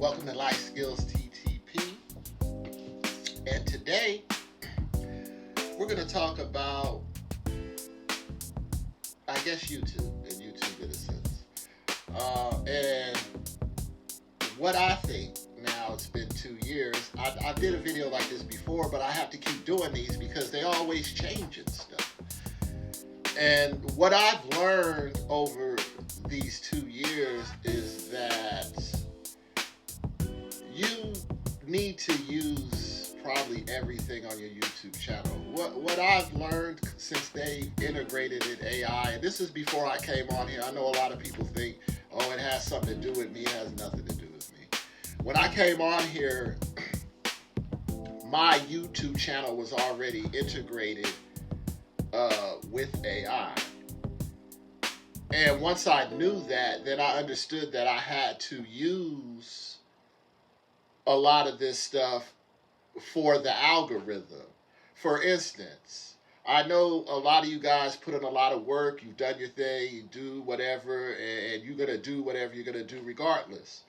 Welcome to Life Skills TTP. And today we're going to talk about, I guess, YouTube in a sense. And what I think, now it's been 2 years. I did a video like this before, but I have to keep doing these because they always changing stuff. And what I've learned over these 2 years is that you need to use probably everything on your YouTube channel. What I've learned since they integrated in AI, and this is before I came on here. I know a lot of people think, oh, it has something to do with me. It has nothing to do with me. When I came on here, my YouTube channel was already integrated with AI. And once I knew that, then I understood that I had to use a lot of this stuff for the algorithm. For instance, I know a lot of you guys put in a lot of work, you've done your thing, you do whatever, and you're going to do whatever you're going to do regardless.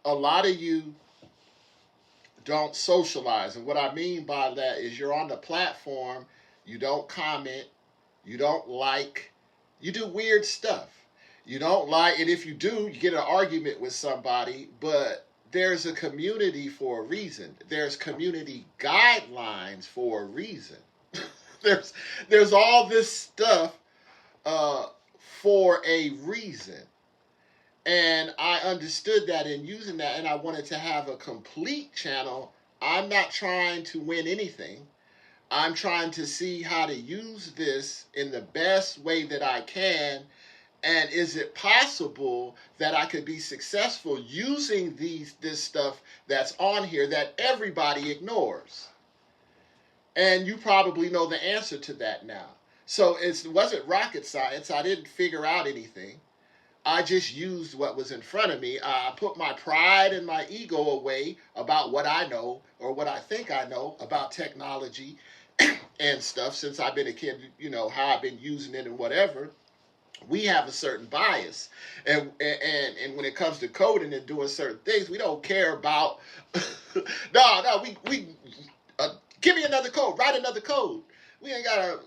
A lot of you don't socialize, and what I mean by that is you're on the platform, you don't comment, you don't like, you do weird stuff. You don't like, and if you do, you get an argument with somebody, but there's a community for a reason. There's community guidelines for a reason. there's all this stuff for a reason. And I understood that in using that, and I wanted to have a complete channel. I'm not trying to win anything. I'm trying to see how to use this in the best way that I can. And is it possible that I could be successful using this stuff that's on here that everybody ignores? And you probably know the answer to that now. So it wasn't rocket science. I didn't figure out anything. I just used what was in front of me. I put my pride and my ego away about what I know or what I think I know about technology and stuff since I've been a kid, you know, how I've been using it and whatever. We have a certain bias, and when it comes to coding and doing certain things, we don't care about. we give me another code, write another code. We ain't gotta,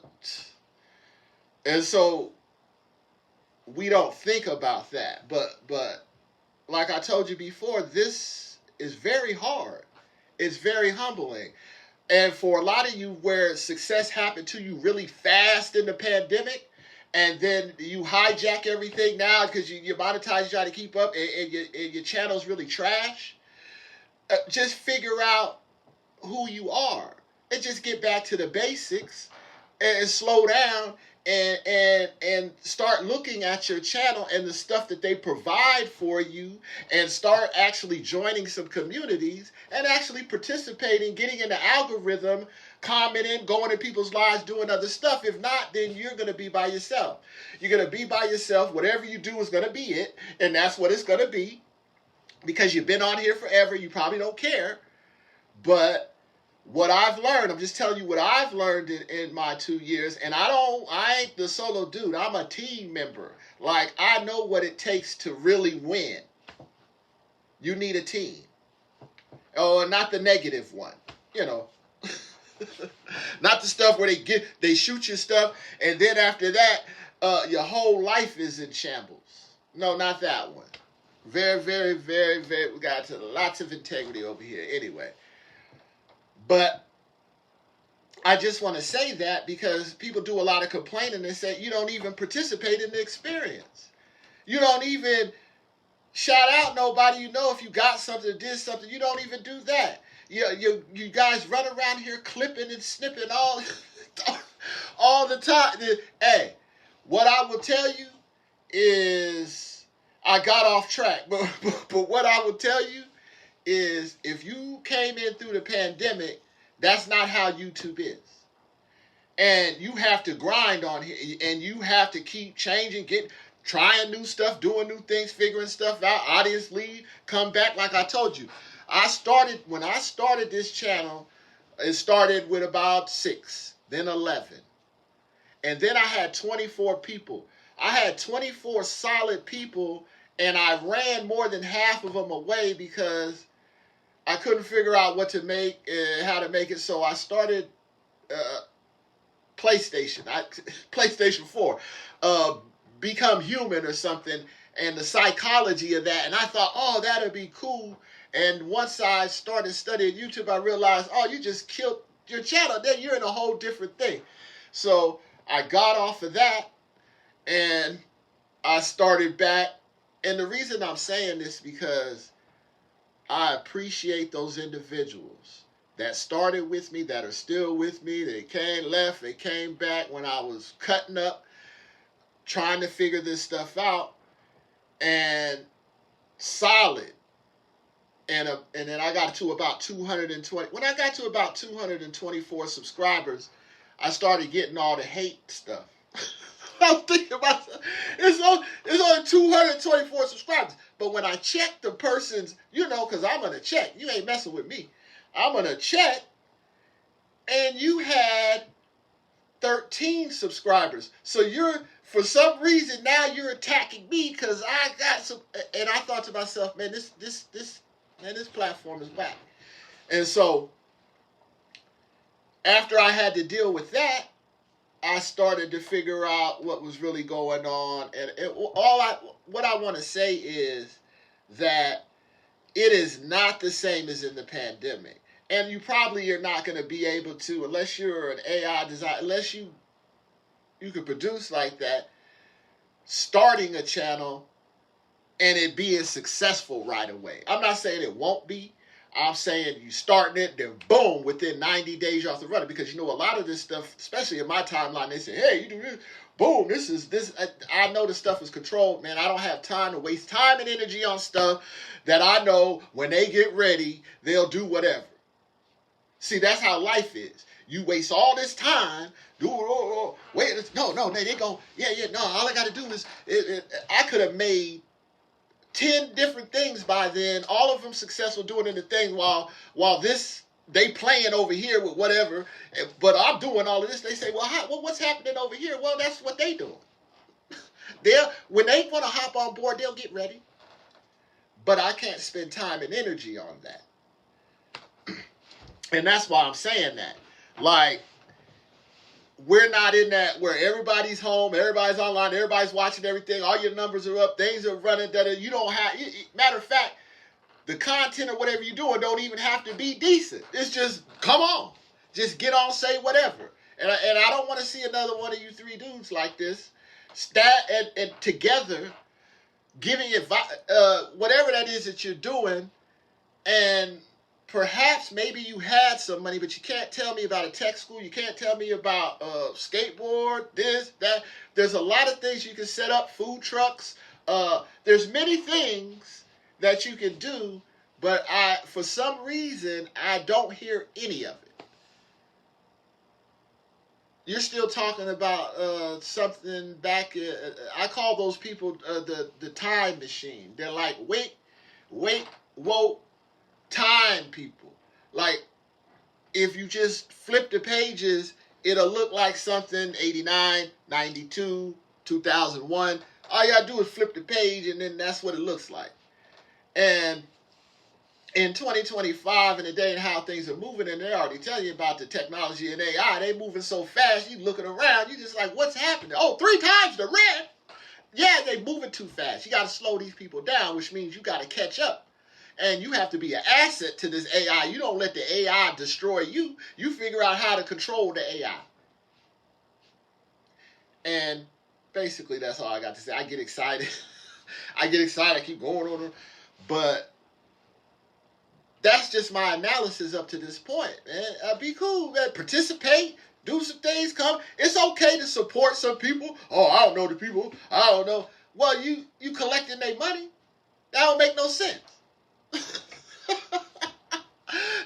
and so we don't think about that. But like I told you before, this is very hard. It's very humbling, and for a lot of you, where success happened to you really fast in the pandemic. And then you hijack everything now because you monetize, you try to keep up, and your channel's really trash. Just figure out who you are and just get back to the basics and slow down and start looking at your channel and the stuff that they provide for you, and start actually joining some communities and actually participating, getting in the algorithm, commenting, going in people's lives, doing other stuff. If not, then you're going to be by yourself. You're going to be by yourself. Whatever you do is going to be it, and that's what it's going to be because you've been on here forever. You probably don't care, but what I've learned, I'm just telling you what I've learned in my 2 years, and I ain't the solo dude. I'm a team member. Like, I know what it takes to really win. You need a team. Oh, and not the negative one, you know. Not the stuff where they shoot your stuff, and then after that, your whole life is in shambles. No, not that one. Very, very, very, very, we got lots of integrity over here. Anyway. But I just want to say that because people do a lot of complaining and say you don't even participate in the experience. You don't even shout out nobody you know if you got something or did something. You don't even do that. You guys run around here clipping and snipping all the time. Hey, what I will tell you is I got off track. But what I will tell you is if you came in through the pandemic, that's not how YouTube is. And you have to grind on here, and you have to keep changing, trying new stuff, doing new things, figuring stuff out, audience lead, come back. Like I told you, when I started this channel, it started with about 6, then 11. And then I had 24 people. I had 24 solid people And I ran more than half of them away because I couldn't figure out what to make and how to make it. So I started PlayStation 4, Become Human or something, and the psychology of that. And I thought, oh, that'd be cool. And once I started studying YouTube, I realized, oh, you just killed your channel. Then you're in a whole different thing. So I got off of that and I started back. And the reason I'm saying this because I appreciate those individuals that started with me, that are still with me. They came, left, they came back when I was cutting up, trying to figure this stuff out, and solid. And then I got to about 220. When I got to about 224 subscribers, I started getting all the hate stuff. I was thinking about it's only 224 subscribers. But when I checked the person's, because I'm going to check. You ain't messing with me. I'm going to check. And you had 13 subscribers. So for some reason, now you're attacking me because I got some. And I thought to myself, man, this platform is whack. And so after I had to deal with that, I started to figure out what was really going on. And what I want to say is that it is not the same as in the pandemic. And you probably are not going to be able to, unless you're an AI designer, unless you could produce like that, starting a channel and it being successful right away. I'm not saying it won't be. I'm saying you starting it, then boom, within 90 days you're off the running. Because a lot of this stuff, especially in my timeline, they say, hey, you do this, boom, this. I know this stuff is controlled, man. I don't have time to waste time and energy on stuff that I know when they get ready, they'll do whatever. See, that's how life is. You waste all this time, wait, no, they go, no, all I got to do is, I could have made 10 different things by then, all of them successful doing the thing while they playing over here with whatever, but I'm doing all of this. They say, well, what's happening over here? Well, that's what they doing. When they want to hop on board, they'll get ready. But I can't spend time and energy on that. And that's why I'm saying that. Like, we're not in that where everybody's home, everybody's online, everybody's watching everything, all your numbers are up, things are running, that you don't have, matter of fact, the content or whatever you're doing don't even have to be decent. It's just, come on, just get on, say whatever. And I don't want to see another one of you three dudes like this, and together, giving advice, whatever that is that you're doing, and perhaps maybe you had some money, but you can't tell me about a tech school. You can't tell me about skateboard, this, that. There's a lot of things you can set up, food trucks. There's many things that you can do, but for some reason, I don't hear any of it. You're still talking about something back, I call those people the time machine. They're like, wait, whoa, time people. Like, if you just flip the pages, it'll look like something 89, 92, 2001. All you gotta do is flip the page and then that's what it looks like. And in 2025 and the day and how things are moving, and they're already telling you about the technology and AI, they moving so fast, you looking around, you just like, what's happening? Oh, 3 times the red. Yeah, they moving too fast. You gotta slow these people down, which means you gotta catch up. And you have to be an asset to this AI. You don't let the AI destroy you. You figure out how to control the AI. And basically, that's all I got to say. I get excited. I keep going on. But that's just my analysis up to this point, man. Be cool, man. Participate. Do some things. Come. It's okay to support some people. Oh, I don't know the people. I don't know. Well, you collecting their money. That don't make no sense.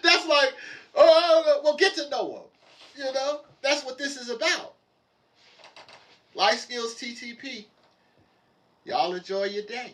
That's like, oh, I don't know. Well, get to know them. That's what this is about. Life Skills TTP. Y'all enjoy your day.